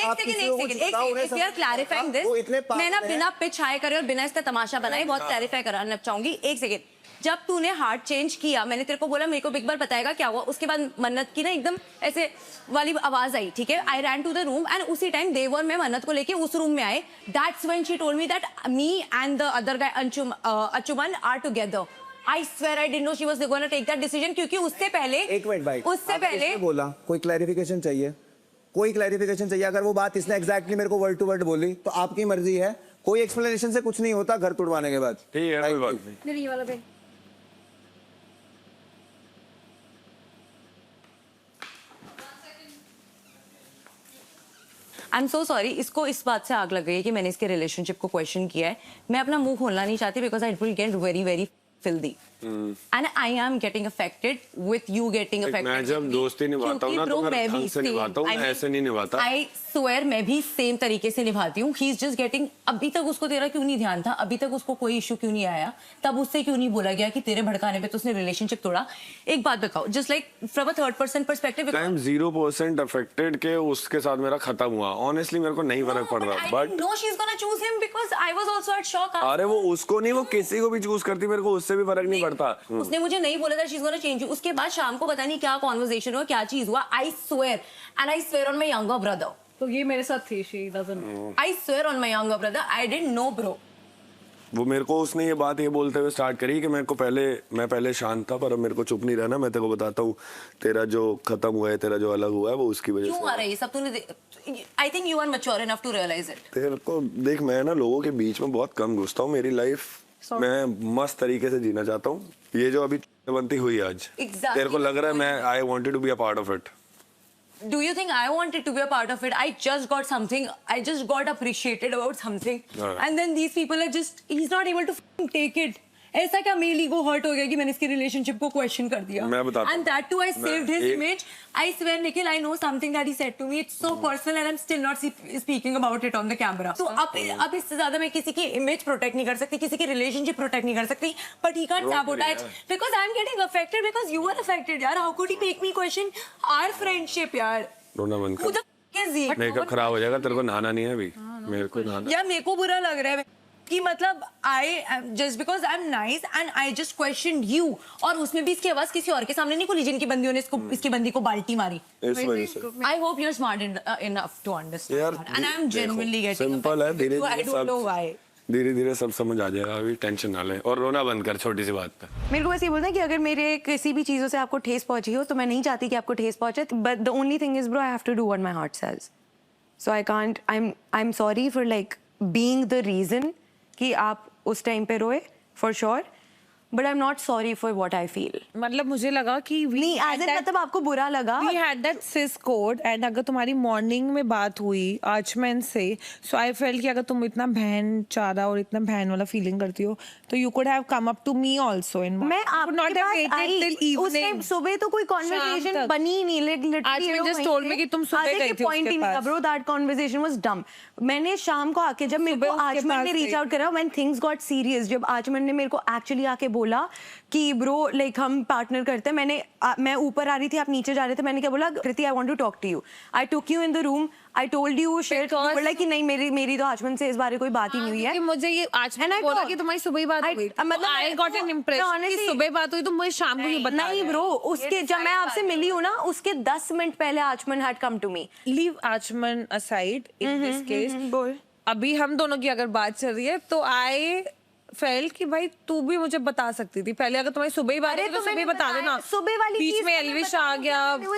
if you are clarifying this, मैं ना बिना पिच हाई करे और बिना इसका तमाशा बनाए बहुत क्लैरिफाई कराना चाहूंगी. एक सेकंड, जब तूने हार्ट चेंज किया मैंने तेरे को बोला मेरे को बिग बार बताएगा क्या हुआ. उसके बाद मन्नत की ना एकदम ऐसे वाली आवाज आई. ठीक है, I ran to the room and उसी टाइम देव और मैं मन्नत को लेके उस रूम में आए. That's when she told me that me and the other guy Anshuman are together. I swear I didn't know she was going to take that decision क्योंकि उससे पहले एक मिनट भाई, उससे पहले बोला कोई क्लैरिफिकेशन चाहिए, कोई क्लैरिफिकेशन चाहिए. अगर वो बात इसने एग्जैक्टली मेरे को वर्ड टू वर्ड बोली तो आपकी मर्जी है. कोई एक्सप्लेनेशन से कुछ नहीं होता घर तुड़वाने के बाद. ठीक है, कोई बात नहीं. ये वाला पे आई एम सो सॉरी. इसको इस बात से आग लग गई है कि मैंने इसके रिलेशनशिप को क्वेश्चन किया है. मैं अपना मुंह खोलना नहीं चाहती because I will get very very filthy and I am getting affected with you getting affected. मैं जब दोस्ती निभाता हूँ ना तो मैं ढंग से निभाता हूँ, ऐसे नहीं निभाता. I swear मैं भी सेम तरीके से निभाती हूँ. He is just getting. अभी तक उसको तेरा क्यों नहीं ध्यान था? अभी तक उसको कोई इशू क्यों नहीं आया? तब उससे क्यों नहीं बोला गया कि तेरे भड़काने पे तो उसने रिलेशनशिप तोड़ा? एक बात बताओ, just like from a third person perspective. I am 0% affected के उसके साथ मेरा खत्म हुआ. Honestly मेरे को नहीं फर्क पड़ रहा. But no, she's gonna choose him because I was also at shock. अरे वो उसको नहीं, वो किसी को भी चूज करती, मेरे को उससे भी फर्क नहीं पड़ता. उसने मुझे नहीं बोला था she's gonna change you. उसके बाद शाम को पता नहीं क्या कॉन्वर्सेशन हुआ, क्या चीज हुआ. I swear and I swear on my younger brother. तो ये मेरे साथ थी. She doesn't know. I swear on my younger brother I didn't know bro. वो मेरे को उसने ये बात ये बोलते हुए स्टार्ट करी कि मैं पहले शांत था, पर अब मेरे को चुप नहीं रहना, मैं तेरे को बताता हूँ तेरा जो खत्म हुआ है, तेरा जो अलग हुआ है वो उसकी वजह क्यों आ रहा है ये सब तूने? I think you are mature enough to realise it. तेरे को देख, मैं ना लोगों के बीच में बहुत कम घुसता हूँ, मेरी लाइफ मैं मस्त तरीके से जीना चाहता हूँ। ये जो अभी बनती हुई आज, तेरे को लग रहा है मैं I wanted to be a part of it. Do you think I wanted to be a part of it? I just got something. I just got appreciated about something, and then these people are just—he's not able to take it. ऐसा क्या मेरे ego hurt हो गया कि मैंने इसकी relationship को question कर दिया? मैं बताता हूं। And that too, I saved his image. I swear, Nikhil, I know something that he said to me. It's so personal, and I'm still not speaking about it on the camera. So अब इससे ज्यादा मैं किसी की image protect नहीं कर सकती, किसी की रिलेशनशिप प्रोटेक्ट नहीं कर सकती. But he can't sabotage because I'm getting affected because you are affected, यार. How could he make me question our friendship, यार? रोना बंद कर। मेकअप खराब हो जाएगा, तेरे को नहाना नहीं है अभी। मेरे को नहाना। यार मेरे को बुरा लग रहा है कि मतलब just because I'm nice and I just questioned you, और उसमें भी इसकी आवाज किसी और के सामने नहीं खुली जिनकी बंदियों ने इसकी बंदी को बाल्टी मारी। इस वजह से। I hope you're smart enough to understand that. And I'm genuinely getting simple है, धीरे-धीरे सब समझ आ जाएगा, अभी टेंशन ना ले और रोना बंद कर छोटी सी बात पे। मेरे को बस ये बोलना है कि अगर मेरे किसी भी चीज़ों से आपको ठेस पहुंची हो तो मैं नहीं चाहती कि आपको ठेस पहुंचे, but the only thing is bro I have to do what my heart says, so I can't, I am sorry for like being the reason कि आप उस टाइम पे रोए, for sure, but I am not sorry for what I feel. मतलब मुझे लगा कि नहीं एज इन मतलब आपको बुरा लगा, we had that cis code, and अगर तुम्हारी मॉर्निंग में बात हुई आचमन से, so I felt कि अगर तुम इतना बहन चारा और इतना बहन वाला फीलिंग करती हो तो you could have come up to me also in मैं आपके पास आई, उस टाइम सुबह तो कोई कॉन्वर्सेशन बनी नहीं, literally just told me कि तुम सुबह गई थी उसके पास। Bro, that conversation was dumb. मैंने शाम को आके जब मेरे को आचमन ने रीच आउट करा, when things got serious, जब आचमन ने मेरे को एक्चुअली आके बोला कि ब्रो लाइक हम पार्टनर करते हैं, मैं ऊपर आ रही थी, आप नीचे जा रहे थे, मैंने क्या बोला, Kriti I want to talk to you, I took you in the room, I told you share, बोला कि नहीं मेरी तो आचमन से इस बारे कोई बात ही नहीं हुई है। मुझे ये आचमन बोला कि तुम्हारी सुबह बात हुई, मतलब आई गॉट एन इंप्रेशन कि सुबह बात हुई तो मुझे शाम को ये बता। नहीं ब्रो, उसके जब मैं आपसे मिली हूँ ना उसके 10 मिनट पहले Aachman had come to me. Leave Aachman aside in this case, अभी हम दोनों की अगर बात चल रही है तो आई फेल कि भाई तू भी मुझे बता सकती थी पहले, अगर तुम्हारी सुबह ही बात है तो सुबह बता देना। सुबह वाली बीच में एल्विश आ गया, मैं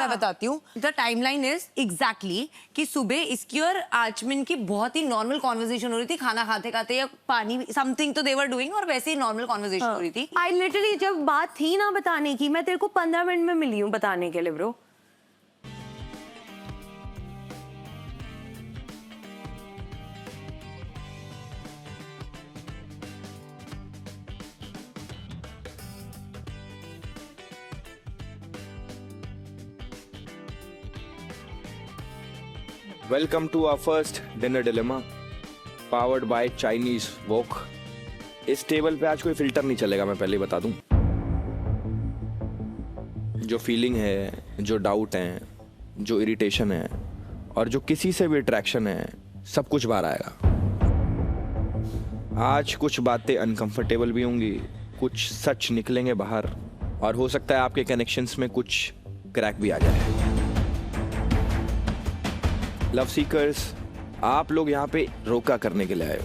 बताती हूँ, द टाइमलाइन इज एग्जैक्टली कि सुबह इसकी और आचमन की बहुत ही नॉर्मल कॉन्वर्सेशन हो रही थी, खाना खाते खाते या पानी समथिंग तो दे वर डूइंग, और वैसे ही नॉर्मल कॉन्वर्सेशन हो रही थी। आई लिटरली जब बात थी ना बताने की, मैं तेरे को 15 मिनट में मिली हूँ बताने के लिए bro. Welcome to our first dinner dilemma, powered by Chinese Wok. इस टेबल पे आज कोई फिल्टर नहीं चलेगा, मैं पहले ही बता दूं। जो फीलिंग है, जो डाउट है, जो इरिटेशन है और जो किसी से भी अट्रैक्शन है, सब कुछ बाहर आएगा। आज कुछ बातें अनकंफर्टेबल भी होंगी, कुछ सच निकलेंगे बाहर, और हो सकता है आपके कनेक्शंस में कुछ क्रैक भी आ जाए। लव सीकर्स, आप लोग यहाँ पे रोका करने के लिए आए हो,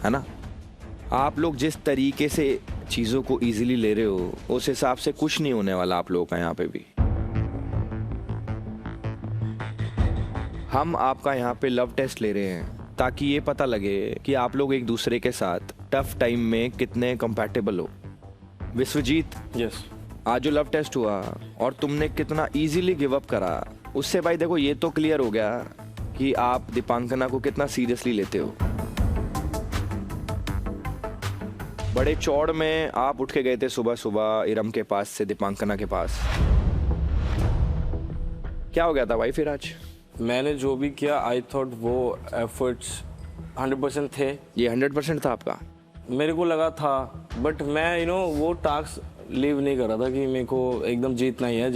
है ना? आप लोग जिस तरीके से चीज़ों को इजीली ले रहे हो उस हिसाब से कुछ नहीं होने वाला आप लोगों का यहाँ पे भी। हम आपका यहाँ पे लव टेस्ट ले रहे हैं ताकि ये पता लगे कि आप लोग एक दूसरे के साथ टफ टाइम में कितने कंपैटिबल हो। विश्वजीत, यस, आज जो लव टेस्ट हुआ और तुमने कितना इजीली गिव अप करा, उससे भाई देखो ये तो क्लियर हो गया कि आप दीपांकना को कितना सीरियसली लेते हो। बड़े चौड़ में आप उठ के गए थे सुबह सुबह इरम के पास से दीपांकना के पास, क्या हो गया था भाई फिर आज? मैंने जो भी किया आई थॉट वो एफर्ट्स 100% थे। ये 100% था आपका? मेरे को लगा था, बट मैं वो टास्क लीव नहीं कर रहा था कि मेरे को एकदम जीतना ही है।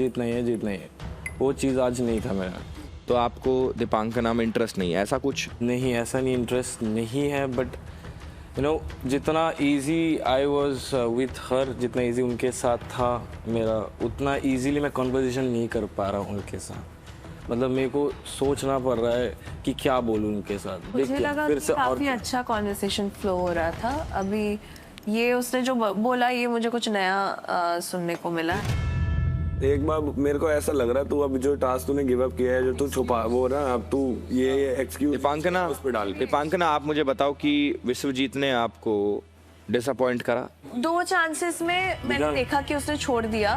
वो चीज़ आज नहीं था मेरा। तो आपको दीपांकना में इंटरेस्ट नहीं है, ऐसा कुछ? नहीं, ऐसा नहीं, इंटरेस्ट नहीं है, बट जितना easy I was with her, जितना इजी उनके साथ था मेरा, उतना इजीली मैं कॉन्वर्सेशन नहीं कर पा रहा हूँ उनके साथ। मतलब मेरे को सोचना पड़ रहा है कि क्या बोलूं उनके साथ। मुझे लगा फिर कि से और काफी अच्छा कॉन्वर्सेशन फ्लो हो रहा था। अभी ये उसने जो बोला ये मुझे कुछ नया सुनने को मिला। एक बार मेरे को ऐसा लग रहा है तू अब जो टास्क तूने गिव अप किया है, जो तू छुपा वो ना, अब तू ये एक्सक्यूज दीपांकना, उस पे डाल के। दीपांकना आप मुझे बताओ कि विश्वजीत ने आपको डिसअपॉइंट करा? 2 चांसेस में मैंने देखा कि उसने छोड़ दिया,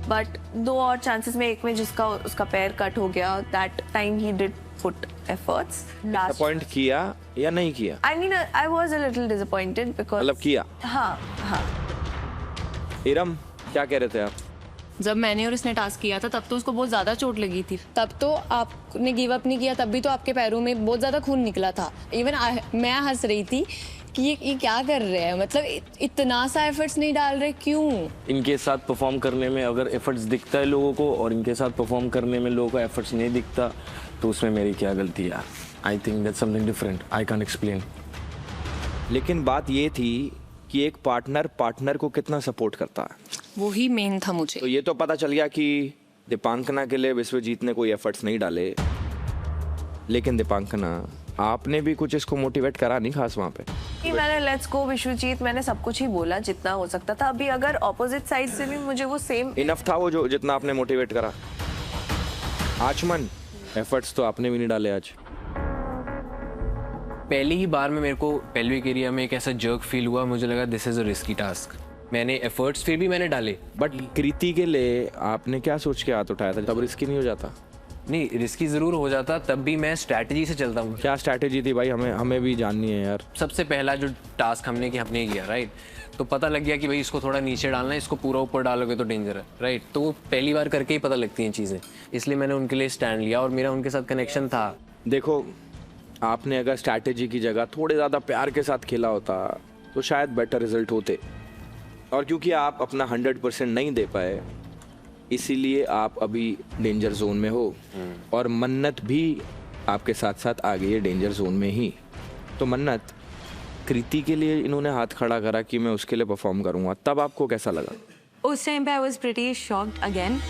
बट 2 और चांसेस में, एक में जिसका उसका पैर कट हो गया, that time he did put efforts. Last disappoint किया या नहीं किया? I mean I was a little disappointed because मतलब किया? हाँ हाँ। इरम क्या कह रहे थे आप? जब मैंने और इसने टास्क किया था तब तो उसको बहुत ज़्यादा चोट लगी थी, तब तो आपने गिव अप नहीं किया, तब भी तो आपके पैरों में बहुत ज़्यादा खून निकला था। इवन मैं हंस रही थी कि ये क्या कर रहे हैं, मतलब इतना सा एफर्ट्स नहीं डाल रहे, क्यों? इनके साथ परफॉर्म करने में अगर एफर्ट्स दिखता है लोगों को और इनके साथ परफॉर्म करने में लोगों को एफर्ट्स नहीं दिखता, तो उसमें मेरी क्या गलती है? I think that's something different, I can explain. लेकिन बात ये थी कि एक पार्टनर को कितना सपोर्ट करता है, वो ही मेन था मुझे। तो ये तो पता चल गया कि दीपांकना के लिए विश्वजीत ने कोई एफर्ट्स नहीं डाले, लेकिन दीपांकना आपने भी कुछ इसको मोटिवेट करा नहीं खास वहाँ पे? कि मैंने लेट्स गो विश्वजीत, मैंने सब कुछ ही बोला जितना हो सकता था। अभी अगर ऑपोजिट साइड से भी मुझे वो सेम इनफ था वो जो जितना आपने मोटिवेट करा? आचमन, एफर्ट्स तो आपने भी नहीं डाले आज। पहली ही बार में मेरे को पेल्विक एरिया में एक ऐसा जर्क फील हुआ, मुझे लगा this is a risky task. मैंने एफर्ट्स फिर भी मैंने डाले, बट कृति के लिए आपने क्या सोच के हाथ उठाया था? तब रिस्की नहीं हो जाता? नहीं रिस्की ज़रूर हो जाता, तब भी मैं स्ट्रैटेजी से चलता हूँ। क्या स्ट्रैटेजी थी भाई, हमें भी जाननी है यार। सबसे पहला जो टास्क हमने किया राइट, तो पता लग गया कि भाई इसको थोड़ा नीचे डालना है, इसको पूरा ऊपर डालोगे तो डेंजर है, राइट? तो वो पहली बार करके ही पता लगती हैं चीज़ें, इसलिए मैंने उनके लिए स्टैंड लिया और मेरा उनके साथ कनेक्शन था। देखो, आपने अगर स्ट्रैटेजी की जगह थोड़े ज़्यादा प्यार के साथ खेला होता तो शायद बेटर रिजल्ट होते, और क्योंकि आप अपना 100% नहीं दे पाए, इसीलिए आप अभी डेंजर जोन में हो, और मन्नत भी आपके साथ साथ आ गई है डेंजर जोन में ही। तो मन्नत, कृति के लिए इन्होंने हाथ खड़ा करा कि मैं उसके लिए परफॉर्म करूँगा, तब आपको कैसा लगा? उस टाइम पे I was pretty shocked again,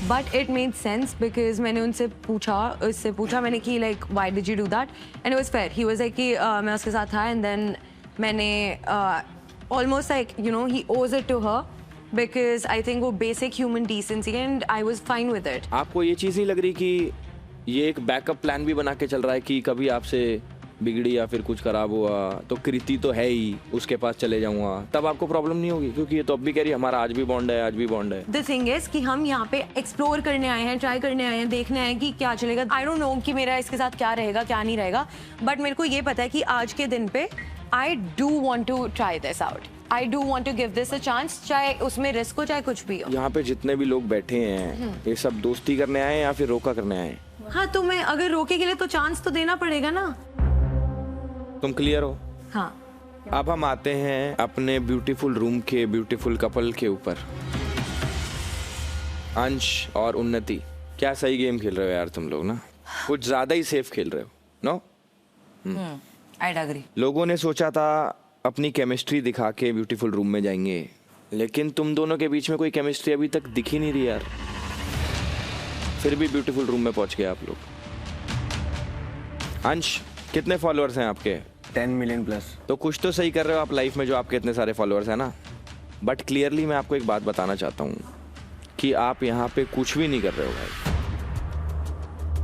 but it made sense because मैंने उससे पूछा मैंने कि like why did you do that, and it was fair. He was like कि मैं उसके साथ था, एंड देन मैंने almost like you know he owes it to her because I think वो basic human decency, and I was fine with it. आपको ये चीज़ नहीं लग रही कि ये एक बैकअप प्लान भी बना के चल रहा है कि कभी आपसे बिगड़ी या फिर कुछ खराब हुआ तो कृति तो है ही, उसके पास चले जाऊंगा, तब आपको प्रॉब्लम नहीं होगी? क्योंकि ये तो अब भी कह रही है हमारा आज भी बॉन्ड है, आज भी बॉन्ड है। द थिंग इज कि हम यहाँ पे एक्सप्लोर करने आए हैं, ट्राई करने आए हैं, देखने आए हैं कि क्या चलेगा। आई डोंट नो कि मेरा इसके साथ क्या रहेगा क्या नहीं रहेगा, बट मेरे को ये पता है कि आज के दिन पे I do want to try this out, I do want to give this a chance, चाहे उसमें रिस्क हो चाहे कुछ भी हो। यहाँ पे जितने भी लोग बैठे हैं ये सब दोस्ती करने आए हैं या फिर रोका करने आए हैं? हाँ, तो मैं अगर रोके के लिए तो चांस तो देना पड़ेगा ना। तुम क्लियर हो? हाँ। अब हम आते हैं अपने ब्यूटीफुल रूम के ब्यूटीफुल कपल के ऊपर। अंश और उन्नति, क्या सही गेम खेल रहे हो यार तुम लोग ना, कुछ ज्यादा ही सेफ खेल रहे हो। No, I agree. लोगों ने सोचा था अपनी केमिस्ट्री दिखा के ब्यूटीफुल रूम में जाएंगे, लेकिन तुम दोनों के बीच में कोई केमिस्ट्री अभी तक दिख ही नहीं रही यार, फिर भी ब्यूटीफुल रूम में पहुंच गए आप लोग। अंश, कितने फॉलोअर्स हैं आपके? 10 मिलियन प्लस। तो कुछ तो सही कर रहे हो आप लाइफ में जो आपके इतने सारे फॉलोअर्स हैं ना, बट क्लियरली मैं आपको एक बात बताना चाहता हूँ कि आप यहाँ पे कुछ भी नहीं कर रहे हो भाई।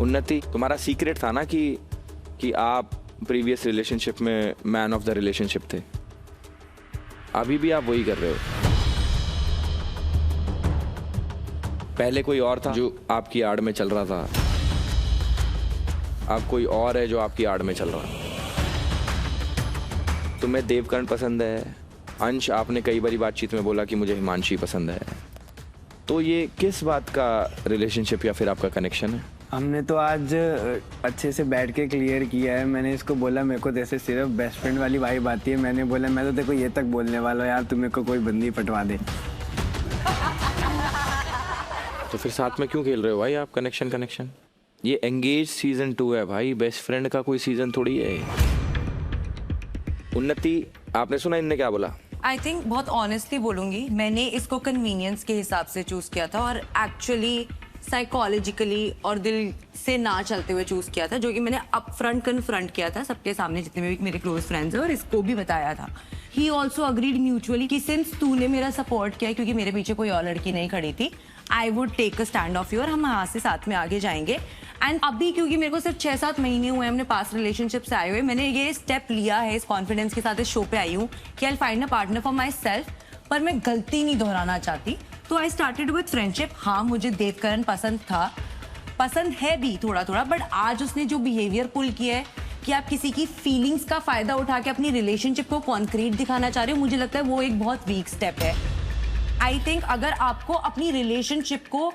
उन्नति, तुम्हारा सीक्रेट था ना कि आप प्रीवियस रिलेशनशिप में मैन ऑफ द रिलेशनशिप थे, अभी भी आप वही कर रहे हो। पहले कोई और था जो आपकी आड़ में चल रहा था, अब कोई और है जो आपकी आड़ में चल रहा है। तुम्हें देवकर्ण पसंद है, अंश आपने कई बारी बातचीत में बोला कि मुझे हिमांशी पसंद है, तो ये किस बात का रिलेशनशिप या फिर आपका कनेक्शन है? हमने तो आज अच्छे से बैठ के क्लियर किया है। मैंने इसको बोला मेरे को जैसे सिर्फ बेस्ट फ्रेंड वाली वाइब आती है, मैंने बोला मैं तो देखो ये तक बोलने वाला हूँ यार, तुम्हें को कोई बंदी पटवा दे। तो फिर साथ में क्यों खेल रहे हो भाई आप? कनेक्शन ये एंगेज सीजन 2 है भाई, बेस्ट फ्रेंड का कोई सीजन थोड़ी है। उन्नति, आपने सुना इनने क्या बोला? आई थिंक बहुत ऑनेस्टली बोलूंगी, मैंने इसको कन्वीनियंस के हिसाब से चूज किया था और एक्चुअली साइकोलॉजिकली और दिल से ना चलते हुए चूज किया था, जो कि मैंने अप फ्रंट कन्फ्रंट किया था सबके सामने, जितने भी मेरे क्लोज फ्रेंड्स हैं, और इसको भी बताया था। ही ऑल्सो अग्रीड म्यूचुअली कि सिंस तूने मेरा सपोर्ट किया, क्योंकि मेरे पीछे कोई और लड़की नहीं खड़ी थी, I would take a stand of you और हम यहाँ से साथ में आगे जाएंगे। एंड अभी क्योंकि मेरे को सिर्फ 6-7 महीने हुए हैं अपने पास्ट रिलेशनशिप से आए हुए, मैंने ये स्टेप लिया है, इस कॉन्फिडेंस के साथ इस शो पे आई हूँ कि I find a partner for my self, पर मैं गलती नहीं दोहराना चाहती। तो आई स्टार्टेड विद फ्रेंडशिप। हाँ, मुझे देवकरण पसंद था, पसंद है भी थोड़ा थोड़ा, बट आज उसने जो बिहेवियर पुल किया है कि आप किसी की फीलिंग्स का फायदा उठा के अपनी रिलेशनशिप को कॉन्क्रीट दिखाना चाह रहे हो, मुझे लगता है वो एक बहुत वीक स्टेप है। आई थिंक अगर आपको अपनी रिलेशनशिप को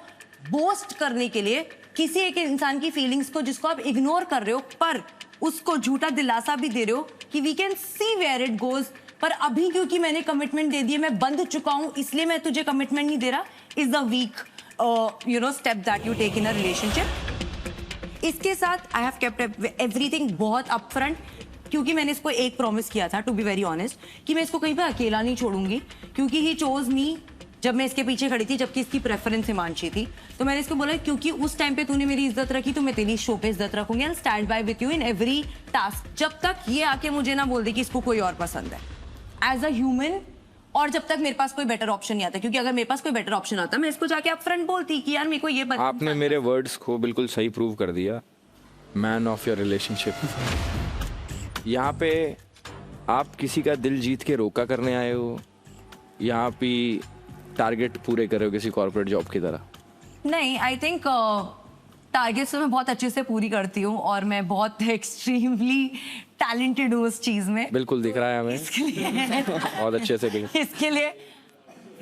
बोस्ट करने के लिए किसी एक इंसान की फीलिंग्स को, जिसको आप इग्नोर कर रहे हो, पर उसको झूठा दिलासा भी दे रहे हो कि we can see where it goes, पर अभी क्योंकि मैंने कमिटमेंट दे दी है, मैं बंध चुका हूं, इसलिए मैं तुझे कमिटमेंट नहीं दे रहा, is the weak step that you take in a relationship. इसके साथ आई हैव केप्ट एवरीथिंग बहुत अपफ्रंट, क्योंकि मैंने इसको एक प्रॉमिस किया था, टू बी वेरी ऑनेस्ट, कि मैं इसको कहीं पे अकेला नहीं छोड़ूंगी, क्योंकि ही चोज मी जब मैं इसके पीछे खड़ी थी, जबकि इसकी प्रेफरेंस हिमांशी थी। तो मैंने इसको बोला क्योंकि उस टाइम पे तूने मेरी इज्जत रखी, तो मैं तेरी शो पे इज्जत रखूंगी and stand by with you in every task, जब तक ये आके मुझे ना बोल दे कि इसको कोई और पसंद है एज अ ह्यूमन, और जब तक मेरे पास कोई बेटर ऑप्शन नहीं आता, क्योंकि अगर मेरे पास कोई बेटर ऑप्शन आता, मैं इसको जाके अपफ्रंट बोलती कि यार मेरे को ये आपने मेरे वर्ड्स को बिल्कुल सही प्रूव कर दिया। Man of your relationship. यहाँ पे आप किसी का दिल जीत के रोका करने आए हो, यहाँ पे टारगेट पूरे कर रहे हो किसी कॉर्पोरेट जॉब की तरह? नहीं, आई थिंक टारगेट्स तो मैं बहुत अच्छे से पूरी करती हूँ और मैं बहुत एक्सट्रीमली टैलेंटेड हूँ उस चीज में। बिल्कुल दिख रहा है हमें। इसके लिए बहुत अच्छे से भी। इसके लिए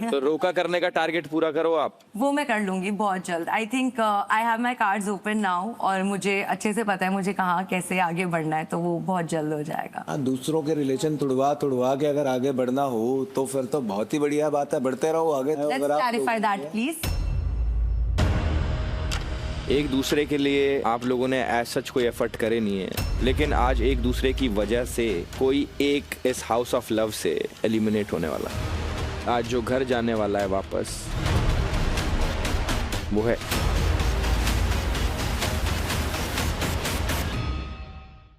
तो रोका करने का टारगेट पूरा करो आप। वो मैं कर लूंगी बहुत जल्द। I think I have my cards open now और मुझे अच्छे से पता है मुझे कहाँ कैसे आगे बढ़ना है, तो वो बहुत जल्द हो जाएगा। दूसरों के रिलेशन तुड़वा के अगर आगे बढ़ना हो तो फिर तो बहुत ही बढ़िया बात है, बढ़ते रहो आगे। Let's clarify that, please. एक दूसरे के लिए आप लोगों ने एज सच कोई एफर्ट करे नहीं है, लेकिन आज एक दूसरे की वजह से कोई एक इस हाउस ऑफ लव से एलिमिनेट होने वाला है। आज जो घर जाने वाला है वापस, वो है